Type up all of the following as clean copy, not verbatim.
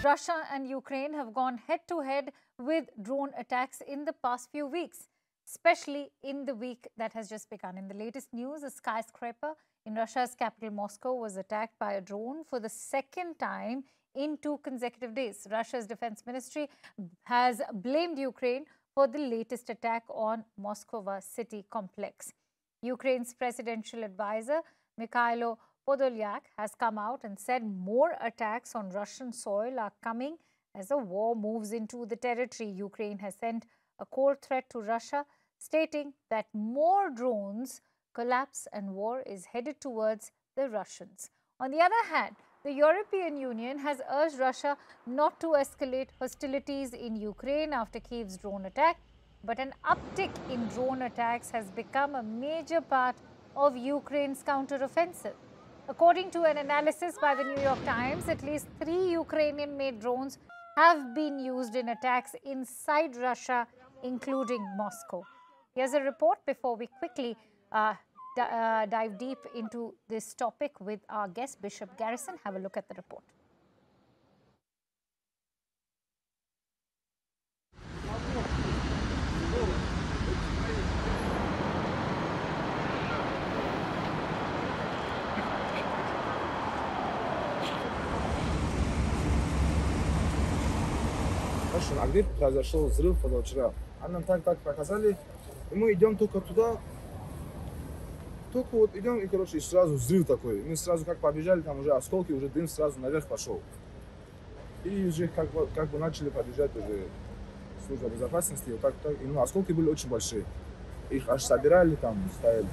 Russia and Ukraine have gone head to head with drone attacks in the past few weeks, especially in the week that has just begun. In the latest news, a skyscraper in Russia's capital, Moscow, was attacked by a drone for the second time in 2 consecutive days. Russia's defense ministry has blamed Ukraine for the latest attack on Moskva city complex. Ukraine's presidential advisor, Mikhailo Podolyak, has come out and said more attacks on Russian soil are coming as the war moves into the territory. Ukraine has sent a cold threat to Russia, stating that more drones collapse and war is headed towards the Russians. On the other hand, the European Union has urged Russia not to escalate hostilities in Ukraine after Kyiv's drone attack, but an uptick in drone attacks has become a major part of Ukraine's counteroffensive. According to an analysis by the New York Times, at least 3 Ukrainian-made drones have been used in attacks inside Russia, including Moscow. Here's a report before we quickly dive deep into this topic with our guest, Bishop Garrison. Have a look at the report. А где произошел взрыв позавчера? А нам так показали, и мы идем только туда, только вот идем, и, короче, сразу взрыв такой. Мы сразу как побежали, там уже осколки, уже дым сразу наверх пошел. И уже как бы начали побежать уже служба безопасности, вот так, и, ну, осколки были очень большие. Их аж собирали, там ставили.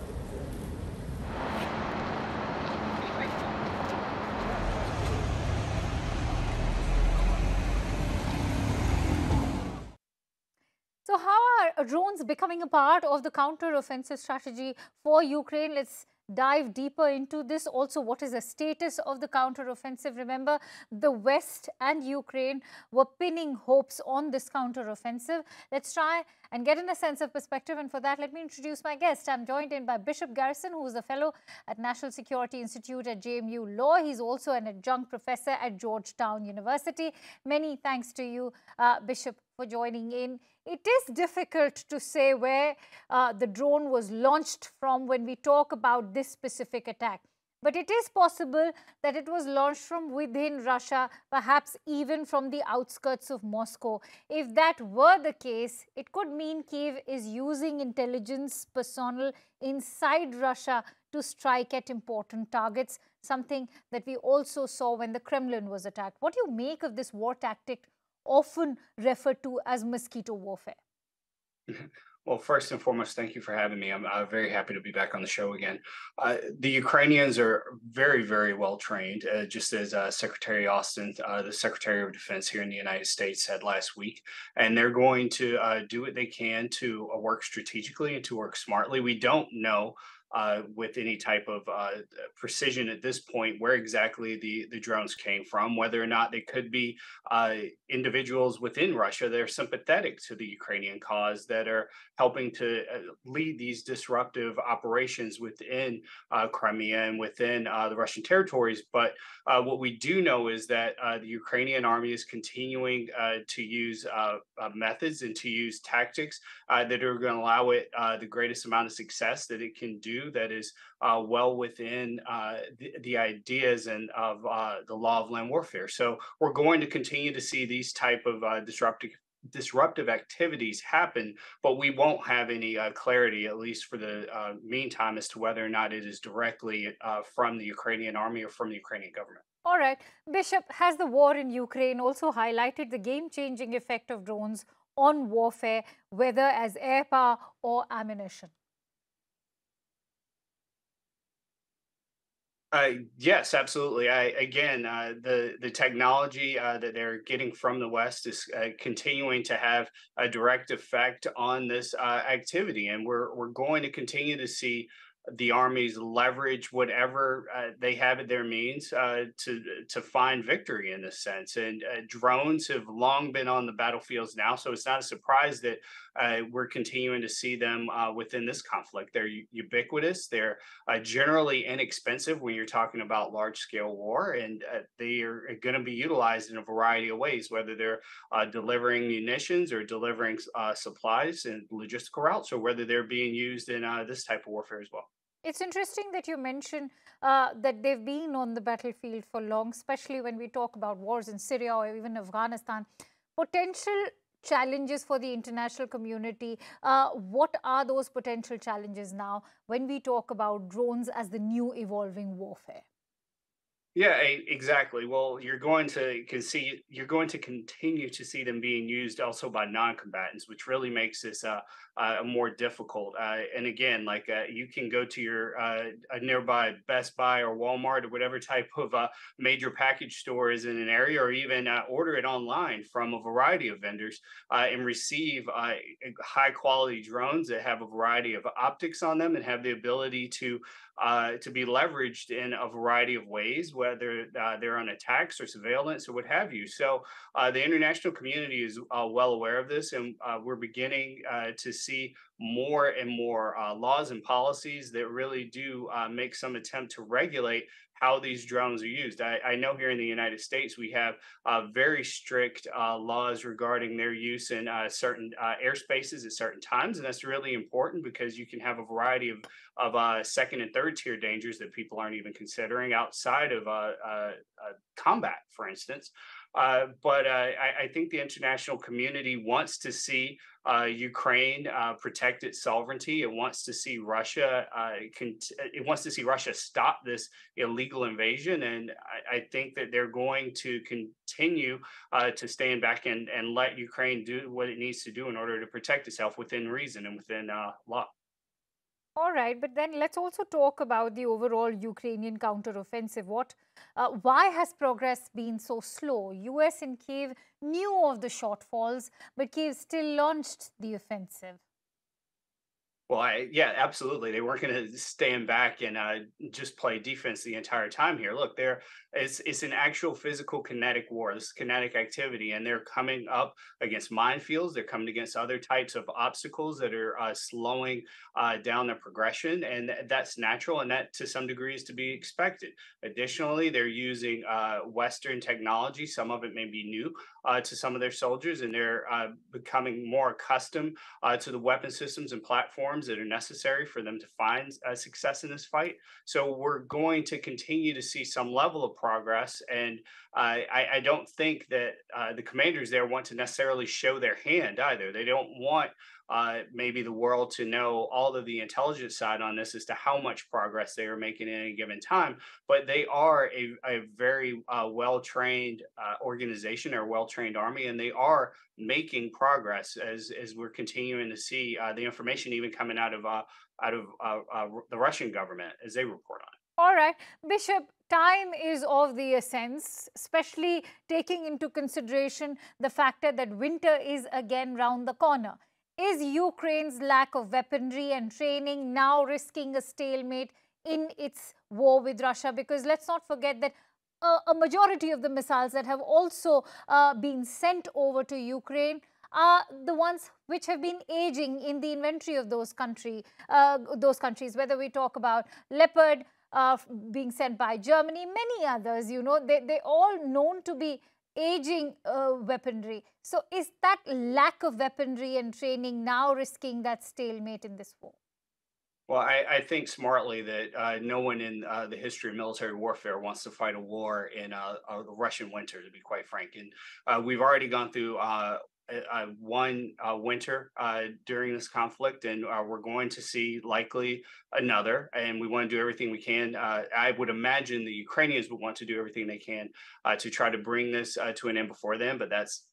So how are drones becoming a part of the counter-offensive strategy for Ukraine? Let's dive deeper into this. Also, what is the status of the counter-offensive? Remember, the West and Ukraine were pinning hopes on this counter-offensive. Let's try and get in a sense of perspective. And for that, let me introduce my guest. I'm joined in by Bishop Garrison, who is a fellow at National Security Institute at JMU Law. He's also an adjunct professor at Georgetown University. Many thanks to you, Bishop, for joining in. It is difficult to say where the drone was launched from when we talk about this specific attack. But it is possible that it was launched from within Russia, perhaps even from the outskirts of Moscow. If that were the case, it could mean Kyiv is using intelligence personnel inside Russia to strike at important targets, something that we also saw when the Kremlin was attacked. What do you make of this war tactic, often referred to as mosquito warfare? Well, first and foremost, thank you for having me. I'm very happy to be back on the show again. The Ukrainians are very, very well trained, just as Secretary Austin, the Secretary of Defense here in the United States, said last week. And they're going to do what they can to work strategically and to work smartly. We don't know with any type of precision at this point where exactly the drones came from, whether or not they could be individuals within Russia that are sympathetic to the Ukrainian cause that are helping to lead these disruptive operations within Crimea and within the Russian territories. But what we do know is that the Ukrainian army is continuing to use methods and to use tactics that are going to allow it the greatest amount of success that it can do, that is well within the ideas and of the law of land warfare. So we're going to continue to see these type of disruptive activities happen, but we won't have any clarity, at least for the meantime, as to whether or not it is directly from the Ukrainian army or from the Ukrainian government. All right. Bishop, has the war in Ukraine also highlighted the game-changing effect of drones on warfare, whether as air power or ammunition? Yes, absolutely. Again, the technology that they're getting from the West is continuing to have a direct effect on this activity, and we're going to continue to see the armies leverage whatever they have at their means to find victory in this sense. And drones have long been on the battlefields now, so it's not a surprise that we're continuing to see them within this conflict. They're ubiquitous. They're generally inexpensive when you're talking about large scale war, and they are going to be utilized in a variety of ways, whether they're delivering munitions or delivering supplies and logistical routes, or whether they're being used in this type of warfare as well. It's interesting that you mention that they've been on the battlefield for long, especially when we talk about wars in Syria or even Afghanistan. Potential challenges for the international community. What are those potential challenges now when we talk about drones as the new evolving warfare? Yeah, exactly. Well, you're going to continue to see them being used also by non-combatants, which really makes this more difficult. And again, like you can go to your a nearby Best Buy or Walmart or whatever type of major package store is in an area, or even order it online from a variety of vendors and receive high quality drones that have a variety of optics on them and have the ability to be leveraged in a variety of ways, whether they're on attacks or surveillance or what have you. So the international community is well aware of this, and we're beginning to see more and more laws and policies that really do make some attempt to regulate how these drones are used. I know here in the United States, we have very strict laws regarding their use in certain airspaces at certain times. And that's really important because you can have a variety of second and third tier dangers that people aren't even considering outside of combat, for instance. But I think the international community wants to see Ukraine protect its sovereignty. It wants to see Russia. It wants to see Russia stop this illegal invasion, and I think that they're going to continue to stand back and let Ukraine do what it needs to do in order to protect itself within reason and within law. All right, but then let's also talk about the overall Ukrainian counteroffensive. Why has progress been so slow? US and Kiev knew of the shortfalls, but Kiev still launched the offensive. Well, yeah, absolutely. They weren't going to stand back and just play defense the entire time here. Look, it's an actual physical kinetic war. This is kinetic activity, and they're coming up against minefields. They're coming against other types of obstacles that are slowing down their progression, and that's natural, and that to some degree is to be expected. Additionally, they're using Western technology. Some of it may be new to some of their soldiers, and they're becoming more accustomed to the weapon systems and platforms that are necessary for them to find success in this fight. So we're going to continue to see some level of progress. And I don't think that the commanders there want to necessarily show their hand either. They don't want maybe the world to know all of the intelligence side on this as to how much progress they are making in a given time. But they are a very well-trained organization or well-trained army, and they are making progress as we're continuing to see the information even coming out of the Russian government as they report on it. All right, Bishop, time is of the essence, especially taking into consideration the factor that winter is again round the corner. Is Ukraine's lack of weaponry and training now risking a stalemate in its war with Russia? Because let's not forget that a majority of the missiles that have also been sent over to Ukraine are the ones which have been aging in the inventory of those countries, whether we talk about Leopard being sent by Germany, many others, they're all known to be aging weaponry. So is that lack of weaponry and training now risking that stalemate in this war? Well, I think smartly that no one in the history of military warfare wants to fight a war in the Russian winter, to be quite frank. And we've already gone through one winter during this conflict, and we're going to see likely another, and we want to do everything we can. I would imagine the Ukrainians would want to do everything they can to try to bring this to an end before then, but that's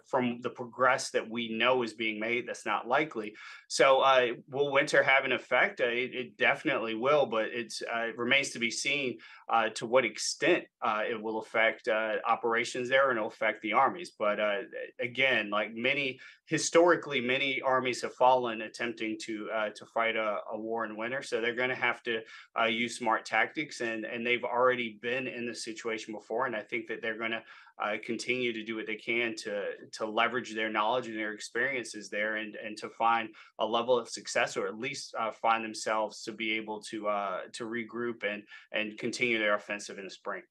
from the progress that we know is being made, that's not likely. So will winter have an effect? It definitely will, but it remains to be seen to what extent it will affect operations there and it'll affect the armies. But again, like historically, many armies have fallen attempting to fight a war in winter. So they're going to have to use smart tactics, and they've already been in this situation before. And I think that they're going to continue to do what they can to leverage their knowledge and their experiences there, and to find a level of success, or at least find themselves to be able to regroup and continue their offensive in the spring.